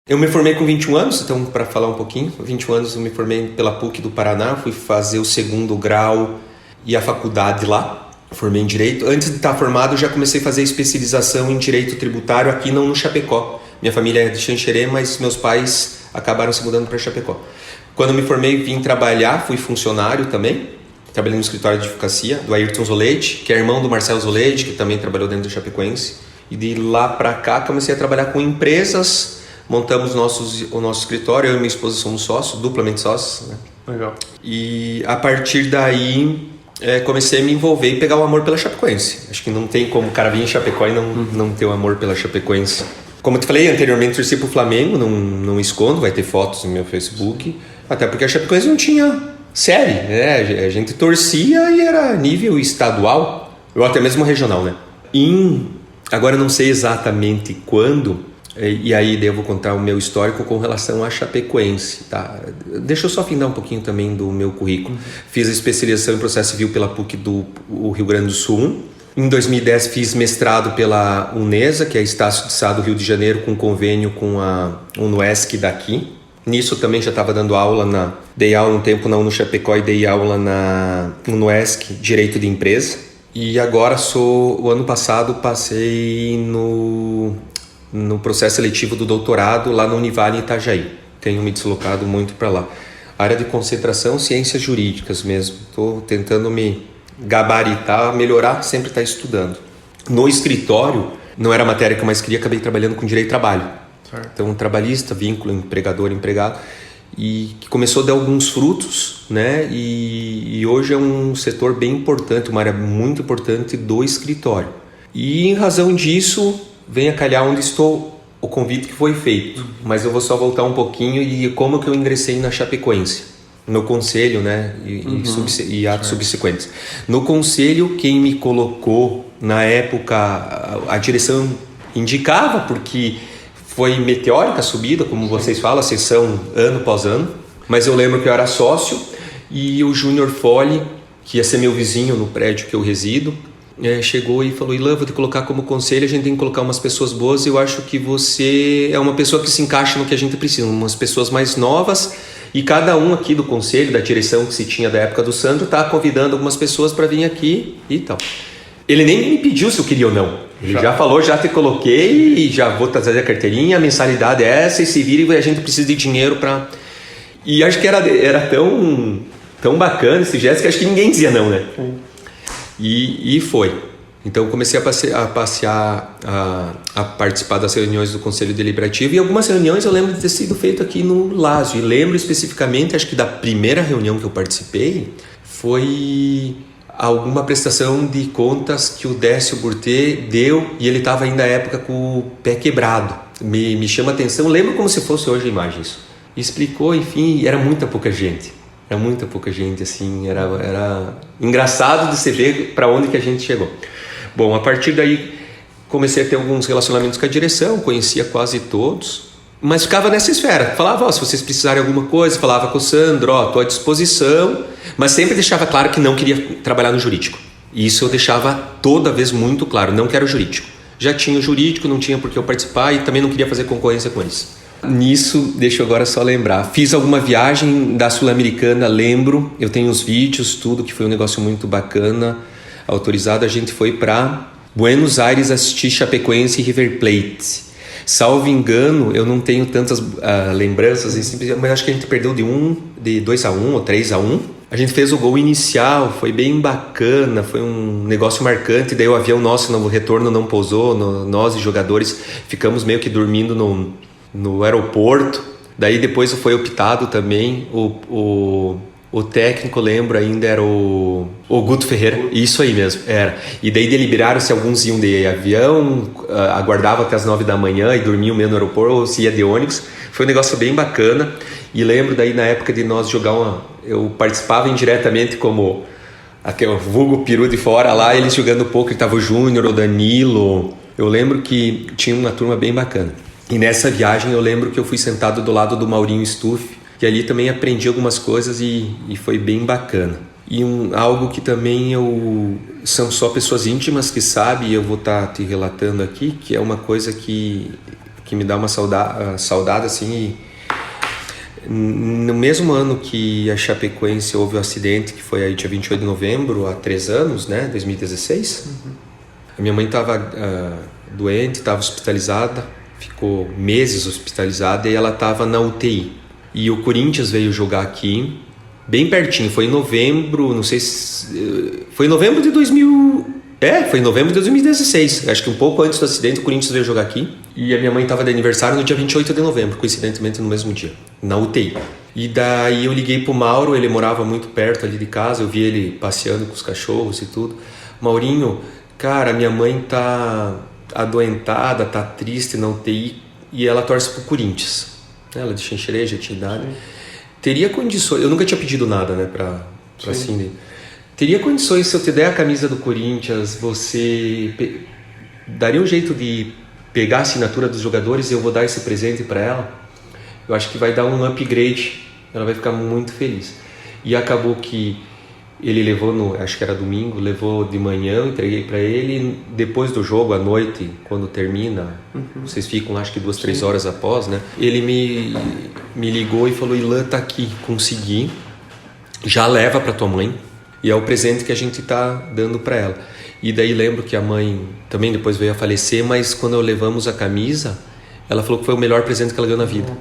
Eu me formei com 21 anos, então para falar um pouquinho, 21 anos eu me formei pela PUC do Paraná, fui fazer o segundo grau e a faculdade lá, formei em Direito. Antes de estar formado eu já comecei a fazer especialização em Direito Tributário aqui não no Chapecó. Minha família é de Xanxerê, mas meus pais acabaram se mudando para Chapecó. Quando eu me formei vim trabalhar, fui funcionário também, trabalhei no escritório de advocacia do Ayrton Zoleide, que é irmão do Marcelo Zoleide, que também trabalhou dentro do Chapecoense. E de lá para cá comecei a trabalhar com empresas. Montamos o nosso escritório, eu e minha esposa somos sócios, duplamente sócios, né? Legal. E a partir daí comecei a me envolver e pegar o amor pela Chapecoense. Acho que não tem como o cara vir em Chapecó e não ter o amor pela Chapecoense. Como eu te falei anteriormente, torci pro Flamengo, não escondo, vai ter fotos no meu Facebook. Até porque a Chapecoense não tinha série, né? A gente torcia e era nível estadual, ou até mesmo regional, né? Agora eu não sei exatamente quando. E aí eu vou contar o meu histórico com relação à Chapecoense, tá? Deixa eu só findar um pouquinho também do meu currículo. Fiz a especialização em processo civil pela PUC do Rio Grande do Sul. Em 2010 fiz mestrado pela Unesa, que é Estácio de Sá do Rio de Janeiro, com convênio com a UNUESC daqui. Nisso também já estava dando aula, dei aula um tempo na UNO-Chapecó e dei aula na UNUESC, Direito de Empresa. E agora o ano passado passei no processo seletivo do doutorado lá na Univale em Itajaí. Tenho me deslocado muito para lá. Área de concentração, ciências jurídicas mesmo. Estou tentando me gabaritar, melhorar, sempre estar estudando. No escritório, não era a matéria que eu mais queria, acabei trabalhando com direito do trabalho. Certo. Então, trabalhista, vínculo, empregador, empregado. E que começou a dar alguns frutos, né? E hoje é um setor bem importante, uma área muito importante do escritório. E em razão disso, vem a calhar onde estou, o convite que foi feito. Mas eu vou só voltar um pouquinho e como que eu ingressei na Chapecoense. No conselho, né? E atos subsequentes. No conselho, quem me colocou na época, a direção indicava, porque foi meteórica a subida, como vocês falam, a sessão ano após ano. Mas eu lembro que eu era sócio e o Júnior Fole, que ia ser meu vizinho no prédio que eu resido, chegou e falou: Ilan, vou te colocar como conselho, a gente tem que colocar umas pessoas boas, eu acho que você é uma pessoa que se encaixa no que a gente precisa, umas pessoas mais novas, e cada um aqui do conselho, da direção que se tinha da época do Sandro, está convidando algumas pessoas para vir aqui e tal. Ele nem me pediu se eu queria ou não, ele já falou, já te coloquei e já vou trazer a carteirinha, a mensalidade é essa, e se vira e a gente precisa de dinheiro para... E acho que era tão bacana esse gesto que acho que ninguém dizia não, né? E foi. Então comecei a passear, a participar das reuniões do Conselho Deliberativo, e algumas reuniões eu lembro de ter sido feito aqui no Lázio. E lembro especificamente, acho que da primeira reunião que eu participei foi alguma prestação de contas que o Décio Burtê deu, e ele estava ainda à época com o pé quebrado. Me chama a atenção, lembro como se fosse hoje a imagem isso. Explicou, enfim, era muita pouca gente. Era muita pouca gente, assim, era engraçado de se ver para onde que a gente chegou. Bom, a partir daí comecei a ter alguns relacionamentos com a direção, conhecia quase todos, mas ficava nessa esfera. Falava, se vocês precisarem de alguma coisa, falava com o Sandro, estou à disposição, mas sempre deixava claro que não queria trabalhar no jurídico. E isso eu deixava toda vez muito claro, não quero jurídico. Já tinha o jurídico, não tinha por que eu participar e também não queria fazer concorrência com eles. Nisso, deixa eu agora só lembrar, fiz alguma viagem da Sul-Americana, lembro, eu tenho os vídeos, tudo, que foi um negócio muito bacana, autorizado. A gente foi para Buenos Aires assistir Chapecoense e River Plate. Salvo engano, eu não tenho tantas lembranças, mas acho que a gente perdeu de 2-1 ou 3-1. A gente fez o gol inicial, foi bem bacana, foi um negócio marcante. Daí o avião nosso no retorno não pousou, nós e jogadores ficamos meio que dormindo no aeroporto. Daí depois foi optado também, o técnico, lembro ainda, era o Guto Ferreira, isso aí mesmo, era. E daí deliberaram se alguns iam de avião, aguardavam até as 9 da manhã e dormiam mesmo no aeroporto, ou se ia de ônibus. Foi um negócio bem bacana. E lembro daí na época de nós jogar eu participava indiretamente como aquele vulgo peru de fora lá, eles jogando poker, estava o Júnior, o Danilo. Eu lembro que tinha uma turma bem bacana. E nessa viagem eu lembro que eu fui sentado do lado do Maurinho Stuff, que ali também aprendi algumas coisas e foi bem bacana. E algo que também são só pessoas íntimas que sabem, e eu vou estar te relatando aqui, que é uma coisa que que me dá uma saudade assim. E no mesmo ano que a Chapecoense houve o acidente, que foi aí dia 28 de novembro, há 3 anos, né, 2016, a minha mãe estava doente, estava hospitalizada, ficou meses hospitalizada e ela estava na UTI. E o Corinthians veio jogar aqui, bem pertinho, foi em novembro, não sei se... Foi em novembro de 2000... foi em novembro de 2016, acho que um pouco antes do acidente o Corinthians veio jogar aqui. E a minha mãe estava de aniversário no dia 28 de novembro, coincidentemente no mesmo dia, na UTI. E daí eu liguei pro Mauro, ele morava muito perto ali de casa, eu vi ele passeando com os cachorros e tudo. Maurinho, cara, minha mãe tá adoentada, tá triste na UTI e ela torce pro Corinthians. Ela de Xanxerê, já tinha idade. Teria condições, eu nunca tinha pedido nada, né, pra Cindy. Teria condições, se eu te der a camisa do Corinthians, você daria um jeito de pegar a assinatura dos jogadores e eu vou dar esse presente para ela? Eu acho que vai dar um upgrade, ela vai ficar muito feliz. E acabou que ele levou, acho que era domingo, levou de manhã, eu entreguei para ele, depois do jogo, à noite, quando termina, vocês ficam acho que 2, 3 horas após, né? Ele me ligou e falou, Ilan, tá aqui, consegui, já leva para tua mãe. E é o presente que a gente tá dando para ela. E daí lembro que a mãe também depois veio a falecer, mas quando levamos a camisa, ela falou que foi o melhor presente que ela ganhou na vida.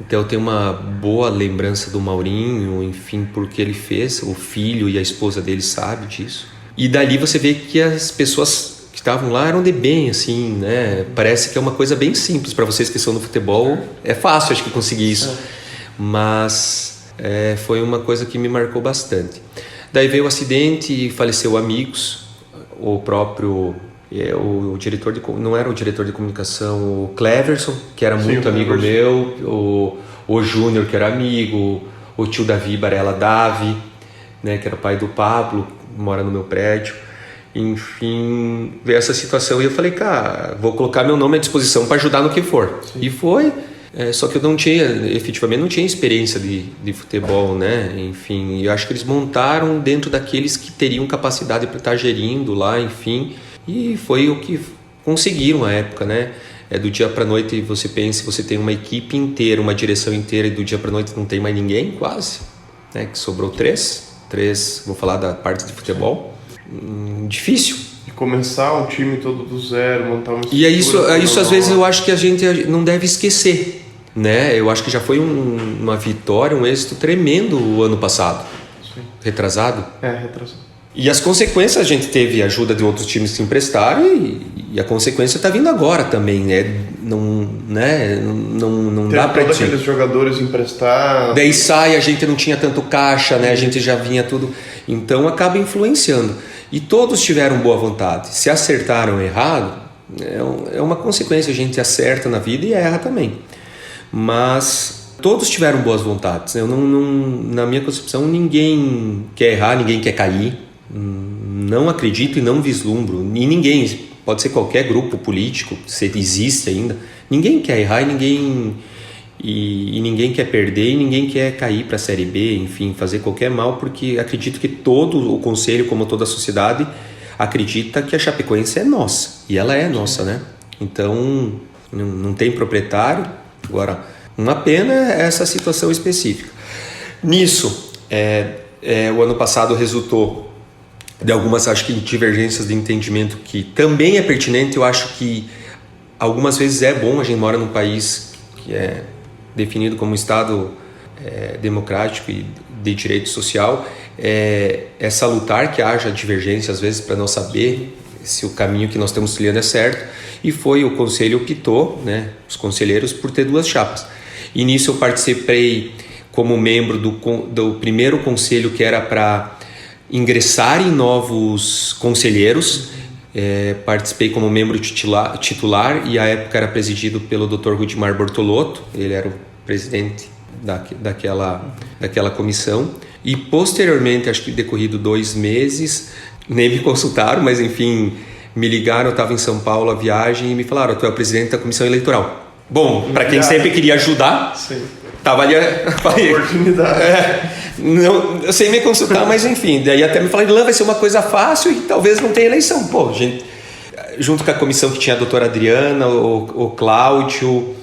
Então eu tenho uma boa lembrança do Maurinho, enfim, porque ele fez, o filho e a esposa dele sabem disso. E dali você vê que as pessoas que estavam lá eram de bem, assim, né? Parece que é uma coisa bem simples para vocês que são no futebol, é fácil acho que conseguir isso. Mas foi uma coisa que me marcou bastante. Daí veio o acidente e faleceu amigos, o próprio, o diretor não era o diretor de comunicação, o Cleverson, que era muito amigo meu, o Júnior, que era amigo, o tio Davi Barella Davi, né, que era pai do Pablo, mora no meu prédio. Enfim, veio essa situação e eu falei, cara, vou colocar meu nome à disposição para ajudar no que for. Sim. E foi... só que eu efetivamente não tinha experiência de futebol, né? Enfim, eu acho que eles montaram dentro daqueles que teriam capacidade para estar gerindo lá, enfim. E foi o que conseguiram à época, né? Do dia para noite você pensa, você tem uma equipe inteira, uma direção inteira, e do dia para noite não tem mais ninguém, quase. Né? Que sobrou 3, vou falar da parte de futebol. Difícil. E começar um time todo do zero, montar uma estrutura... E isso às vezes eu acho que a gente não deve esquecer. Né? Eu acho que já foi uma vitória, um êxito tremendo o ano passado. Sim. Retrasado. Retrasado. E as consequências, a gente teve ajuda de outros times que emprestaram e a consequência está vindo agora também, né? Não dá para todos aqueles jogadores emprestar. Daí sai, a gente não tinha tanto caixa, né? A gente já vinha tudo, então acaba influenciando. E todos tiveram boa vontade. Se acertaram errado, é uma consequência. A gente acerta na vida e erra também. Mas todos tiveram boas vontades. Na minha concepção, ninguém quer errar, ninguém quer cair. Não acredito e não vislumbro. E ninguém, pode ser qualquer grupo político, se existe ainda, ninguém quer errar e ninguém quer perder e ninguém quer cair para a Série B, enfim, fazer qualquer mal, porque acredito que todo o conselho, como toda a sociedade, acredita que a Chapecoense é nossa. E ela é nossa, né? Então, não tem proprietário. Agora, uma pena é essa situação específica. Nisso, o ano passado resultou de algumas, acho que, divergências de entendimento que também é pertinente. Eu acho que algumas vezes é bom, a gente mora num país que é definido como um Estado democrático e de direito social. É salutar que haja divergência, às vezes, para nós saber se o caminho que nós estamos trilhando é certo. E foi o conselho optou, né, os conselheiros, por ter 2 chapas. E nisso eu participei como membro do primeiro conselho, que era para ingressarem novos conselheiros. Participei como membro titular e à época era presidido pelo Dr. Rudimar Bortolotto. Ele era o presidente daquela comissão. E posteriormente, acho que decorrido 2 meses, nem me consultaram, mas enfim, me ligaram, eu estava em São Paulo a viagem e me falaram, tu é o presidente da comissão eleitoral. Bom, para quem sempre queria ajudar, estava ali a oportunidade. Não, sem me consultar, mas enfim, daí até me falaram, vai ser uma coisa fácil e talvez não tenha eleição. Pô, gente, junto com a comissão que tinha a doutora Adriana, o Cláudio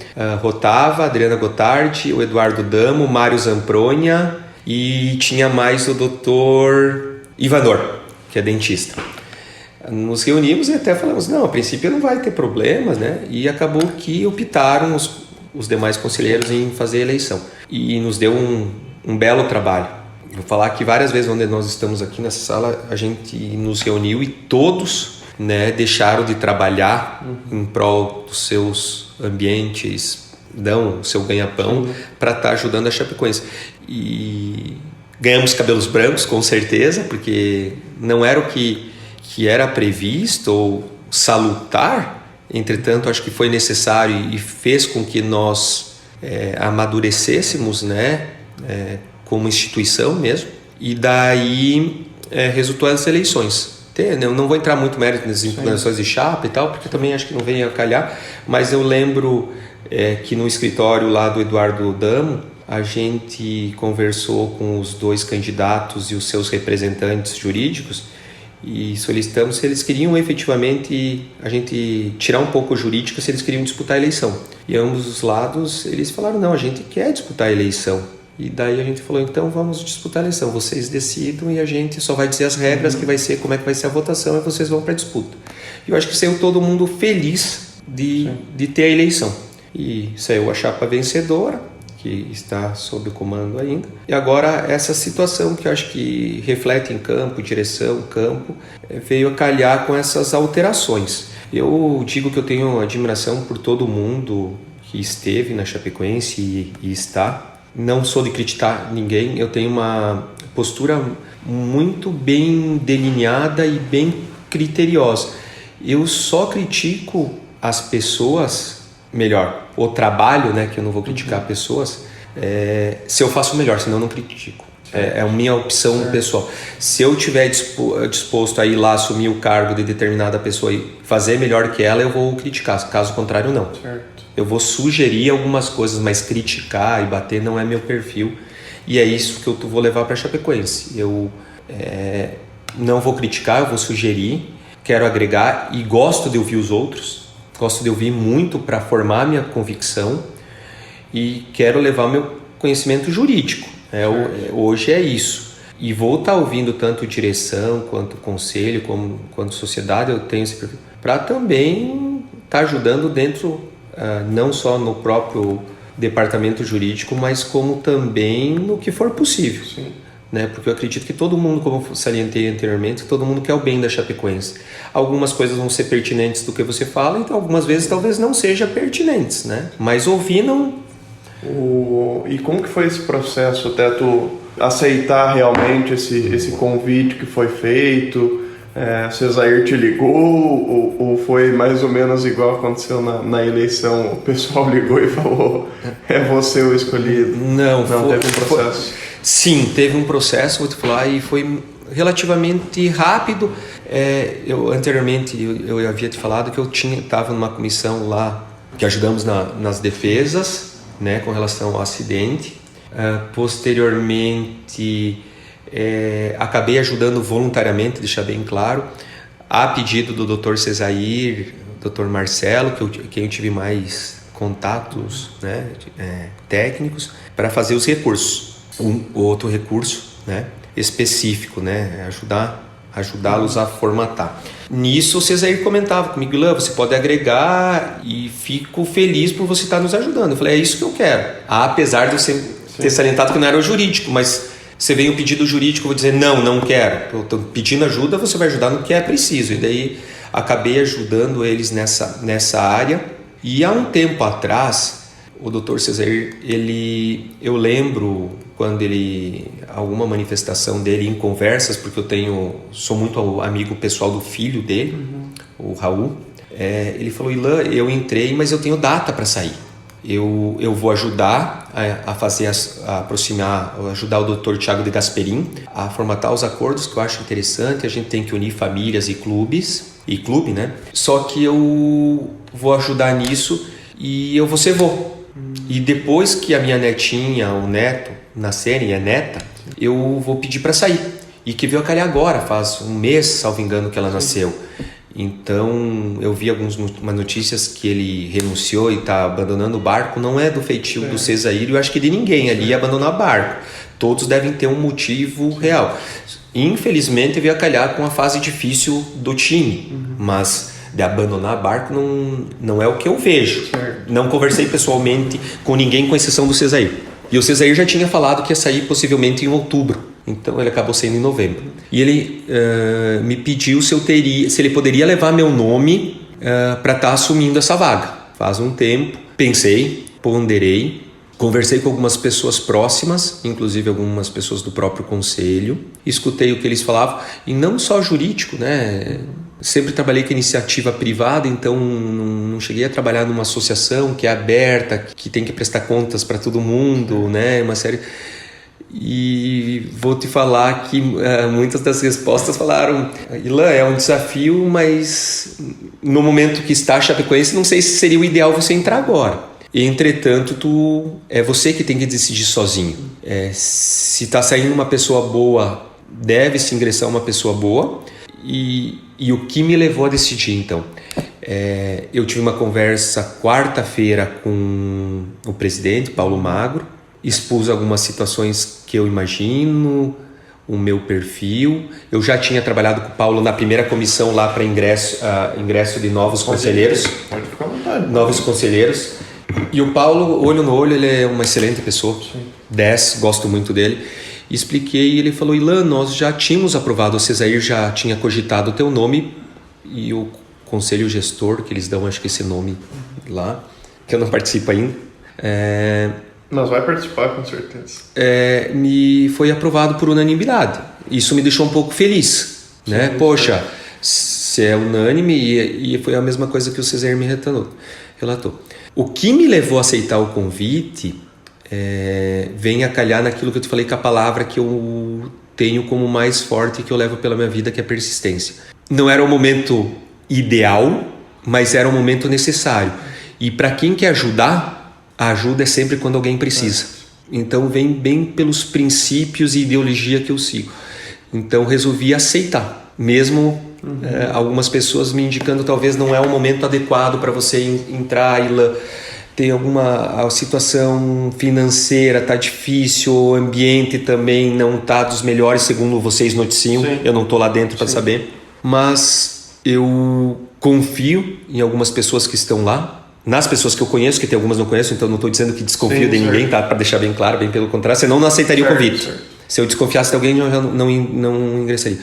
Rotava, a Adriana Gotardi, o Eduardo Damo, o Mário Zampronha e tinha mais o doutor Ivanor, que é dentista. Nos reunimos e até falamos, não, a princípio não vai ter problemas, né? E acabou que optaram os demais conselheiros em fazer a eleição. E nos deu um belo trabalho. Vou falar que várias vezes onde nós estamos aqui nessa sala, a gente nos reuniu e todos, né, deixaram de trabalhar em prol dos seus ambientes, dão o seu ganha-pão para estar ajudando a Chapecoense. E ganhamos cabelos brancos, com certeza, porque não era o que era previsto ou salutar, entretanto acho que foi necessário e fez com que nós amadurecêssemos, né, como instituição mesmo, e daí resultou as eleições. Eu não vou entrar muito mérito nas impugnações de chapa e tal, porque também acho que não vem a calhar, mas eu lembro que no escritório lá do Eduardo Damo, a gente conversou com os 2 candidatos e os seus representantes jurídicos e solicitamos se eles queriam efetivamente a gente tirar um pouco o jurídico, se eles queriam disputar a eleição. E ambos os lados, eles falaram, não, a gente quer disputar a eleição. E daí a gente falou, então vamos disputar a eleição, vocês decidam e a gente só vai dizer as regras, que vai ser, como é que vai ser a votação, e vocês vão para a disputa. E eu acho que saiu todo mundo feliz de ter a eleição. E saiu a chapa vencedora, que está sob comando ainda. E agora essa situação que eu acho que reflete em campo, direção, campo, veio a calhar com essas alterações. Eu digo que eu tenho admiração por todo mundo que esteve na Chapecoense e está. Não sou de criticar ninguém, eu tenho uma postura muito bem delineada e bem criteriosa. Eu só critico as pessoas, melhor, o trabalho, né, que eu não vou criticar pessoas, se eu faço melhor, senão eu não critico. É a minha opção pessoal. Se eu estiver disposto a ir lá assumir o cargo de determinada pessoa e fazer melhor que ela, eu vou criticar. Caso contrário, não. Certo. Eu vou sugerir algumas coisas, mas criticar e bater não é meu perfil. E é isso que eu vou levar para a Chapecoense. Eu não vou criticar, eu vou sugerir, quero agregar e gosto de ouvir os outros. Gosto de ouvir muito para formar minha convicção e quero levar meu conhecimento jurídico. Hoje é isso. E vou estar ouvindo tanto direção, quanto conselho, quanto sociedade, eu tenho esse perfil, para também estar ajudando dentro, não só no próprio departamento jurídico, mas como também no que for possível. Sim. Né? Porque eu acredito que todo mundo, como eu salientei anteriormente, todo mundo quer o bem da Chapecoense. Algumas coisas vão ser pertinentes do que você fala, então algumas vezes talvez não sejam pertinentes, né? Mas ouvir não... E como que foi esse processo até tu aceitar realmente esse convite que foi feito? Cesair te ligou ou foi mais ou menos igual aconteceu na eleição? O pessoal ligou e falou, é você o escolhido? Não teve um processo? Sim, teve um processo, vou te falar, e foi relativamente rápido. Anteriormente eu havia te falado que eu estava numa comissão lá que ajudamos nas defesas, né, com relação ao acidente. Posteriormente acabei ajudando voluntariamente, deixar bem claro, a pedido do Dr. Cesair, Dr. Marcelo, quem eu tive mais contatos, né, técnicos, para fazer os recursos. Outro recurso, né, específico, né, ajudá-los a formatar. Nisso o Cesair comentava comigo, Lã, você pode agregar e fico feliz por você estar nos ajudando. Eu falei, é isso que eu quero. Apesar de eu ter salientado que não era o jurídico, mas você vem um pedido jurídico, eu vou dizer, não quero. Eu estou pedindo ajuda, você vai ajudar no que é preciso. E daí acabei ajudando eles nessa área. E há um tempo atrás, o Dr. Cesair, eu lembro quando alguma manifestação dele em conversas, porque sou muito amigo pessoal do filho dele, o Raul, ele falou, Ilan, eu entrei, mas eu tenho data para sair. Eu vou ajudar a fazer, ajudar o Dr. Thiago de Gasperin a formatar os acordos, que eu acho interessante. A gente tem que unir famílias e clube, né? Só que eu vou ajudar nisso e eu vou ser vô. E depois que a minha netinha, o neto, nascerem, é neta, eu vou pedir para sair. E que veio a calhar agora, faz um mês, salvo engano, que ela nasceu. Então eu vi algumas notícias que ele renunciou e está abandonando o barco. Não é do feitio do Cesaírio, eu acho que de ninguém ali abandonar o barco. Todos devem ter um motivo real. Infelizmente veio a calhar com a fase difícil do time, mas de abandonar barco não é o que eu vejo. Não conversei pessoalmente com ninguém, com exceção do Cesaírio. E o Cesaírio já tinha falado que ia sair possivelmente em outubro. Então ele acabou saindo em novembro. E ele me pediu se ele poderia levar meu nome para estar assumindo essa vaga. Faz um tempo, pensei, ponderei, conversei com algumas pessoas próximas, inclusive algumas pessoas do próprio conselho, escutei o que eles falavam, e não só jurídico, né? Sempre trabalhei com iniciativa privada, então não cheguei a trabalhar numa associação que é aberta, que tem que prestar contas para todo mundo, né? Uma série... E vou te falar que muitas das respostas falaram: Ilan, é um desafio, mas no momento que está a Chapecoense, não sei se seria o ideal você entrar agora. Entretanto, é você que tem que decidir sozinho. Se está saindo uma pessoa boa, deve-se ingressar uma pessoa boa. E o que me levou a decidir, então? Eu tive uma conversa quarta-feira com o presidente, Paulo Magro. Expus algumas situações que eu imagino, o meu perfil. Eu já tinha trabalhado com o Paulo na primeira comissão lá para ingresso de novos conselheiros. Pode ficar à vontade. Novos conselheiros. E o Paulo, olho no olho, ele é uma excelente pessoa. Sim. 10, gosto muito dele. Expliquei e ele falou: Ilan, nós já tínhamos aprovado, o Cesair já tinha cogitado o teu nome, e o conselho gestor, que eles dão, acho que esse nome lá, que eu não participo ainda. Mas vai participar, com certeza. Me foi aprovado por unanimidade. Isso me deixou um pouco feliz, né? Sim, poxa, se é unânime, e foi a mesma coisa que o Cesair me relatou. O que me levou a aceitar o convite vem a calhar naquilo que eu te falei, com a palavra que eu tenho como mais forte, que eu levo pela minha vida, que é persistência. Não era o momento ideal, mas era o momento necessário. E para quem quer ajudar, a ajuda é sempre quando alguém precisa. Então vem bem pelos princípios e ideologia que eu sigo. Então resolvi aceitar, mesmo algumas pessoas me indicando talvez não é o momento adequado para você entrar, tem alguma situação financeira, tá difícil, o ambiente também não tá dos melhores, segundo vocês noticiam. Sim. Eu não tô lá dentro para saber, mas eu confio em algumas pessoas que estão lá, nas pessoas que eu conheço, que tem algumas não conheço, então não estou dizendo que desconfio de ninguém, tá? Para deixar bem claro, bem pelo contrário, senão não aceitaria o convite. Certo. Se eu desconfiasse de alguém, eu já não ingressaria.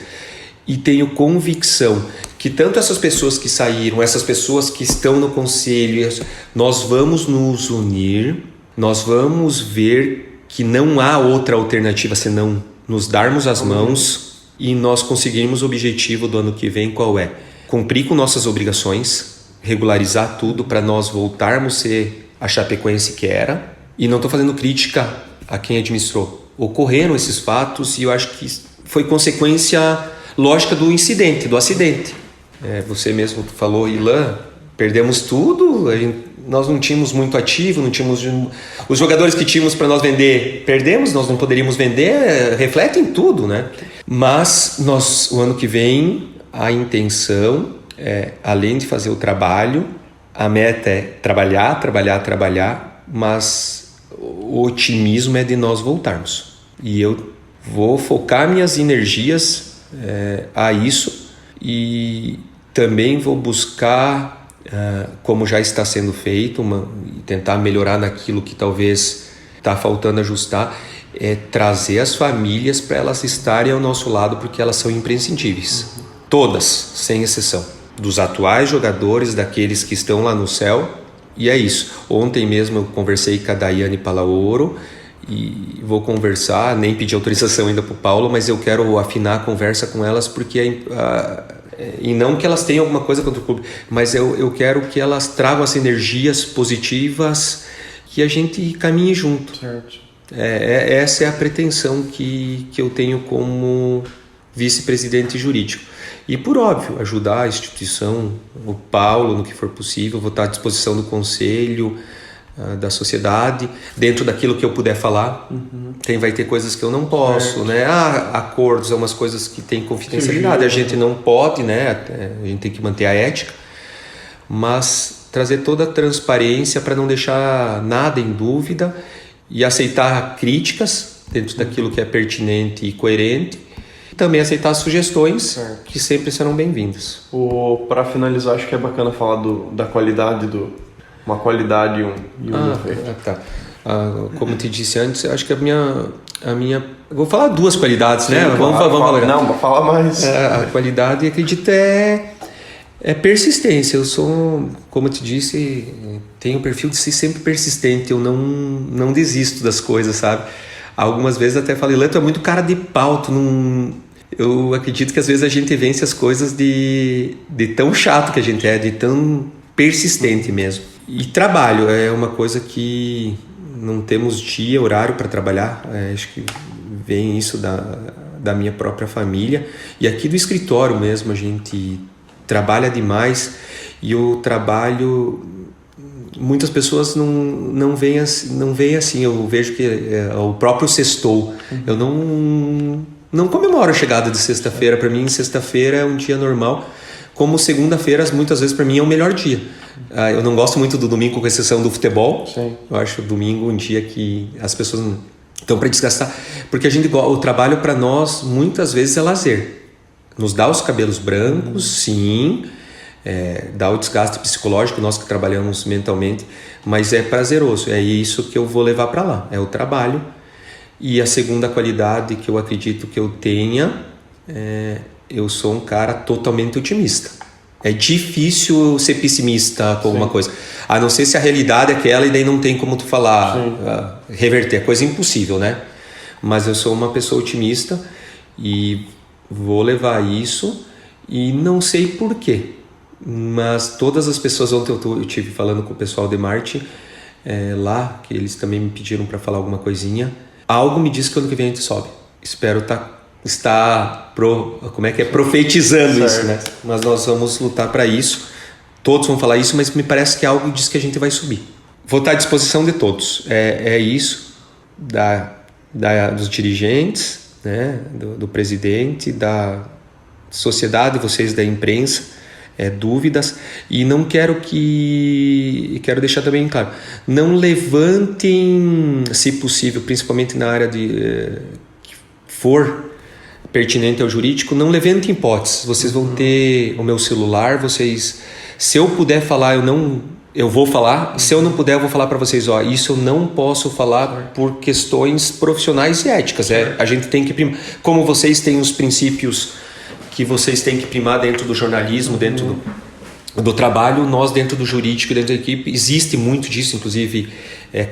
E tenho convicção que tanto essas pessoas que saíram, essas pessoas que estão no conselho, nós vamos nos unir, nós vamos ver que não há outra alternativa senão nos darmos as mãos e nós conseguirmos o objetivo do ano que vem, qual é? Cumprir com nossas obrigações, regularizar tudo para nós voltarmos a ser a Chapecoense que era. E não estou fazendo crítica a quem administrou. Ocorreram esses fatos e eu acho que foi consequência lógica do incidente, do acidente. Você mesmo falou, Ilan, perdemos tudo, nós não tínhamos muito ativo, não tínhamos os jogadores que tínhamos para nós vender, perdemos, nós não poderíamos vender, refletem tudo, né? Mas o ano que vem, a intenção além de fazer o trabalho, a meta é trabalhar, mas o otimismo é de nós voltarmos. E eu vou focar minhas energias a isso e também vou buscar, como já está sendo feito, tentar melhorar naquilo que talvez está faltando ajustar, trazer as famílias para elas estarem ao nosso lado, porque elas são imprescindíveis. Todas, sem exceção. Dos atuais jogadores, daqueles que estão lá no céu, e é isso. Ontem mesmo eu conversei com a Daiane Palaoro e vou conversar, nem pedi autorização ainda para o Paulo, mas eu quero afinar a conversa com elas, porque e não que elas tenham alguma coisa contra o clube, mas eu quero que elas tragam as energias positivas, que a gente caminhe junto. Certo. Essa é a pretensão que eu tenho como vice-presidente jurídico. E por óbvio, ajudar a instituição, o Paulo no que for possível, vou estar à disposição do conselho, da sociedade, dentro daquilo que eu puder falar. Vai ter coisas que eu não posso, né? Acordos, umas coisas que tem confidencialidade, a gente não pode, né? A gente tem que manter a ética, mas trazer toda a transparência para não deixar nada em dúvida e aceitar críticas dentro daquilo que é pertinente e coerente, e também aceitar sugestões que sempre serão bem-vindas. Para finalizar, acho que é bacana falar da qualidade uma qualidade e um defeito. Tá. Como te disse antes, acho que a minha vou falar duas qualidades, né? Claro, vamos falar. Não, fala mais. A qualidade, acredito, é persistência. Eu sou, como eu te disse, tenho o perfil de ser sempre persistente. Eu não desisto das coisas, sabe? Algumas vezes até falei, Lê, tu é muito cara de pau, tu não... Eu acredito que às vezes a gente vence as coisas de tão chato que a gente é, de tão persistente mesmo. E trabalho é uma coisa que não temos dia, horário para trabalhar. Acho que vem isso da minha própria família. E aqui do escritório mesmo a gente trabalha demais. E o trabalho, muitas pessoas não veem assim. Eu vejo que o próprio sextou. Eu não comemoro a chegada de sexta-feira. Para mim, sexta-feira é um dia normal. Como segunda-feira, muitas vezes para mim é o melhor dia. Eu não gosto muito do domingo, com exceção do futebol. Sim. Eu acho o domingo um dia que as pessoas estão para desgastar. Porque o trabalho para nós, muitas vezes, é lazer. Nos dá os cabelos brancos, sim. Dá o desgaste psicológico, nós que trabalhamos mentalmente. Mas é prazeroso. É isso que eu vou levar para lá. É o trabalho. E a segunda qualidade que eu acredito que eu tenha eu sou um cara totalmente otimista. É difícil ser pessimista com alguma coisa. A não ser se a realidade é aquela e daí não tem como tu falar, reverter. É coisa impossível, né? Mas eu sou uma pessoa otimista e vou levar isso e não sei por quê. Mas todas as pessoas, ontem eu estive falando com o pessoal de Marte lá, que eles também me pediram para falar alguma coisinha. Algo me diz que ano que vem a gente sobe. Espero estar profetizando isso, né? Mas nós vamos lutar para isso. Todos vão falar isso, mas me parece que algo diz que a gente vai subir. Vou estar à disposição de todos. É isso dos dirigentes, né? Do presidente, da sociedade, vocês da imprensa, dúvidas. E não quero deixar também claro, não levantem, se possível, principalmente na área que for pertinente ao jurídico, não levantem hipóteses. Vocês vão ter o meu celular, se eu puder falar, eu vou falar. Se eu não puder, eu vou falar para vocês, isso eu não posso falar por questões profissionais e éticas. A gente tem que primar, como vocês têm os princípios que vocês têm que primar dentro do jornalismo, dentro do trabalho, nós dentro do jurídico, dentro da equipe, existe muito disso, inclusive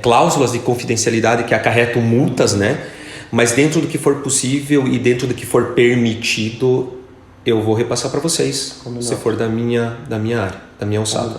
cláusulas de confidencialidade que acarretam multas, né? Mas dentro do que for possível e dentro do que for permitido, eu vou repassar para vocês, se for da minha área, da minha alçada.